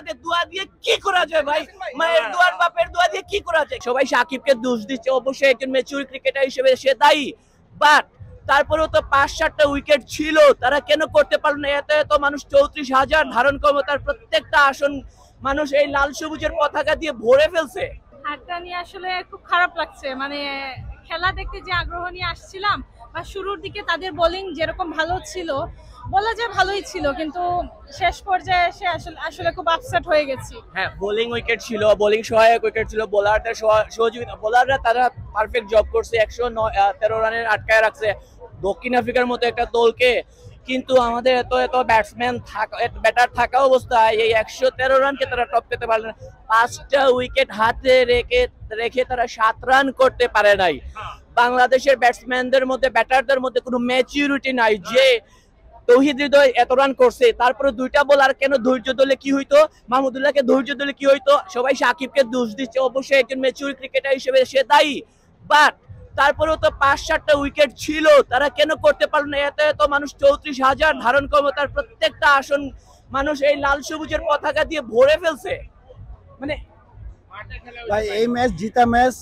দিয়ে দোয়া দিয়ে কি করা যায় ভাই? মায়ের দোয়ার বাপের দোয়া দিয়ে কি করা যায়? সবাই সাকিবকে দোষ দিচ্ছে, অবশ্যই একজন ম্যাচিউর ক্রিকেটার হিসেবে সে দায়ী, বাট তারপরেও তো 5-7টা উইকেট ছিল, তারা কেন করতে পারলো না? এত এত মানুষ, 34,000 ধারণ ক্ষমতার প্রত্যেকটা আসন মানুষ এই লাল সবুজের পতাকা দিয়ে ভরে ফেলছে। হারটা নিয়ে আসলে খুব খারাপ লাগছে। মানে খেলা দেখতে যে আগ্রহ নিয়ে আসছিলাম, বা শুরুর দিকে তাদের বোলিং যেরকম ভালো ছিল, বলা যায় ভালোই ছিল, কিন্তু শেষ পর্যায়ে এসে আসলে খুব আপসেট হয়ে গেছি। হ্যাঁ, বোলিং উইকেট ছিল, বোলিং সহায়ক উইকেট ছিল, বোলারদের সহযোগিতা, বোলাররা তারা পারফেক্ট জব করছে, 113 রানের আটকায় রাখছে দক্ষিণ আফ্রিকার মতো একটা দলকে। কিন্তু আমাদের এত এত ব্যাটসম্যান ব্যাটার থাকা অবস্থায় এই 113 রানকে তারা টপকাতে পারল না। 5টা উইকেট হাতে রেখে তারা 7 রান করতে পারে নাই। বাংলাদেশের ব্যাটসম্যানদের মধ্যে, ব্যাটারদের মধ্যে কোনো ম্যাচিউরিটি নাই। যে তৌহিদ হৃদয় এত রান করছে, তারপরে 2টা বোলার কেন ধৈর্য ধরলে কি হইতো? মাহমুদুল্লাহকে ধৈর্য ধরলে কি হইতো? সবাই সাকিবকে দোষ দিচ্ছে, অবশ্যই একজন ম্যাচিউর ক্রিকেটার হিসেবে সে দায়ী, বাট তারপরেও তো 5-7টা উইকেট ছিল, তারা কেন করতে পারলো না? এত এত মানুষ, 34,000 ধারণ ক্ষমতার প্রত্যেকটা আসন মানুষ এই লাল সবুজের পতাকা দিয়ে ভরে ফেলছে। মানে ভাই এই ম্যাচ জিতা ম্যাচ,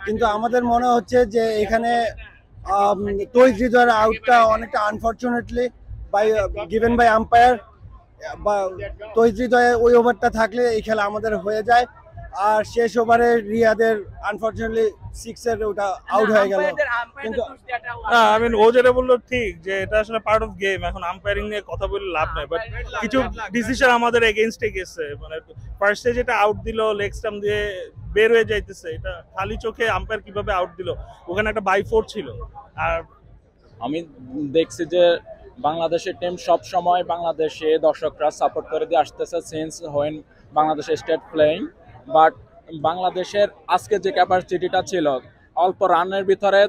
কিন্তু আমাদের মনে হচ্ছে যে এখানে তৌহিদ হৃদয়ের আউটটা অনেকটা আনফরচুনেটলি গিভেন বাই আম্পায়ার। বা তৌহিদ হৃদয়ে ওই ওভারটা থাকলে এই খেলা আমাদের হয়ে যায়, আর শেষ ওভারে রিয়াদের আনফরচুনেটলি 6-এর ওটা আউট হয়ে গেল। কিন্তু ও যেটা বললো ঠিক, যে এটা আসলে পার্ট অফ গেম। এখন আম্পায়ারিং নিয়ে কথা বলে লাভ নাই, বাট কিছু ডিসিশন আমাদের এগেইনস্টে গেছে। মানে ফার্স্টে যেটা আউট দিল, লেগ স্টাম্প দিয়ে বের হয়ে যাইতেছে, এটা খালি চোখে আম্পায়ার কিভাবে আউট দিল? ওখানে একটা বাই 4 ছিল। আর আমি দেখছি যে বাংলাদেশের টিম সব সময় বাংলাদেশে দর্শকরা সাপোর্ট করে দিয়ে আসতেছে since when Bangladesh state playing, but বাংলাদেশের আজকে যে ক্যাপাসিটিটা ছিল, অল্প রানের ভিতরে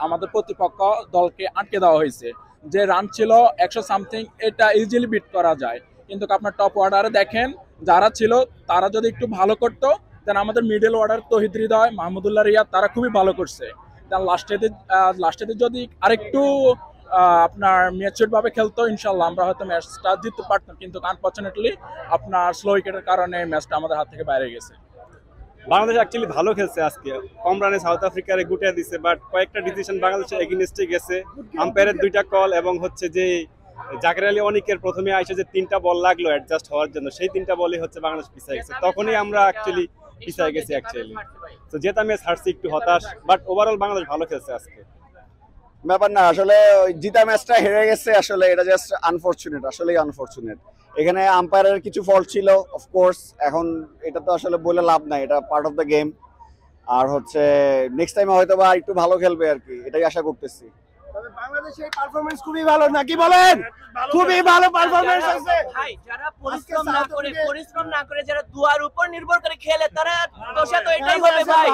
আমাদের প্রতিপক্ষ দলকে আটকে দেওয়া হয়েছে। যে রান ছিল 100 সামথিং, এটা ইজিলি বিট করা যায়। কিন্তু আপনার টপ অর্ডারে দেখেন যারা ছিল, তারা যদি একটু ভালো করতো, দেন আমাদের মিডল অর্ডার তৌহিদ হৃদয়, মাহমুদুল্লাহ রিয়াদ, তারা খুবই ভালো করছে। দেন লাস্টেতে যদি আরেকটু আপনার ম্যাচিউর ভাবে খেলতো, ইনশাল্লাহ আমরা হয়তো ম্যাচটা জিততে পারতাম। কিন্তু আনফরচুনেটলি আপনার স্লো উইকেটের কারণে ম্যাচটা আমাদের হাত থেকে বাইরে গেছে। বাংলাদেশ অ্যাকচুয়ালি ভালো খেলছে আজকে, কম রানে সাউথ আফ্রিকারে গুটিয়ে দিচ্ছে, বাট কয়েকটা ডিসিশন বাংলাদেশের এগেইনস্টে গেছে। আম্পায়ারের 2টা কল, এবং হচ্ছে যে জাকের আলী অনিকের প্রথমে আইসে যে 3টা বল লাগলো অ্যাডজাস্ট হওয়ার জন্য, সেই 3টা বলই হচ্ছে বাংলাদেশ পিছিয়ে গেছে। তখনই আমরা অ্যাকচুয়ালি পিছিয়ে গেছি অ্যাকচুয়ালি। তো জেতা ম্যাচ হারছি, একটু হতাশ, বাট ওভারঅল বাংলাদেশ ভালো খেলছে আজকে। ব্যাপার না, আসলে জিতা ম্যাচটা হেরে গেছে, আসলে এটা জাস্ট আনফরচুনেট, আসলেই আনফরচুনেট। এখানে আম্পায়ারের কিছু ফল্ট ছিল অফকোর্স, এখন এটা তো আসলে বলে লাভ নাই, এটা পার্ট অফ দ্য গেম। আর হচ্ছে নেক্সট টাইমে হয়তো বা একটু ভালো খেলবে আর কি, এটাই আশা করতেছি। তবে বাংলাদেশের পারফরম্যান্স খুবই ভালো, নাকি বলেন? খুবই ভালো পারফরম্যান্স আছে ভাই। যারা পরিশ্রম না করে যারা দুয়ার উপর নির্ভর করে খেলে, তারা দোষা তো এটাই হবে ভাই।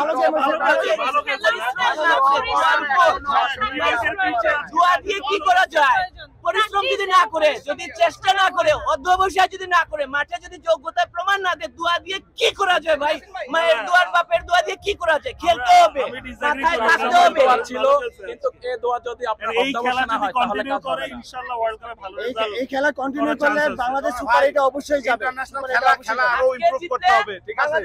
দুয়া দিয়ে কি করা যায়? পরিশ্রম যদি না করে, যদি চেষ্টা না করে, অধ্যবসায় যদি না করে, মাঠে যদি যোগ্যতার প্রমাণ না দেয়, দোয়া দিয়ে কি করা যায় ভাই? মায়ের দোয়ার বাপের দোয়া দিয়ে কি করা যায়? খেলতে হবে, মাথায় থাকতে হবে। ছিল, কিন্তু এই দোয়া যদি আপনার অধ্যবসায় না হয় তাহলে কাজ হবে না। ইনশাআল্লাহ ওয়ার্ল্ড কাপে ভালো রেজাল্ট, এই খেলা কন্টিনিউ করলে বাংলাদেশ সুপার এইটে অবশ্যই যাবে। ইন্টারন্যাশনাল খেলা আরো ইমপ্রুভ করতে হবে, ঠিক আছে?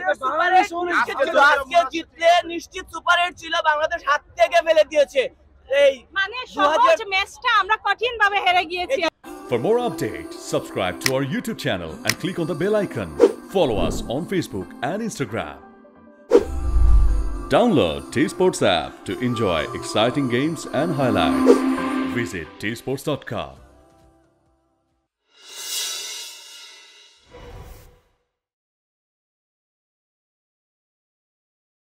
আজকে জিতলে নিশ্চিত সুপার এইট ছিল, বাংলাদেশ হাত থেকে ফেলে দিয়েছে। এই মানে সহজ ম্যাচটা আমরা কঠিনভাবে হেরে গিয়েছি। For more updates, subscribe to our YouTube channel and click on the bell icon. Follow us on Facebook and Instagram. Download T-Sports app to enjoy exciting games and highlights. Visit tsports.com.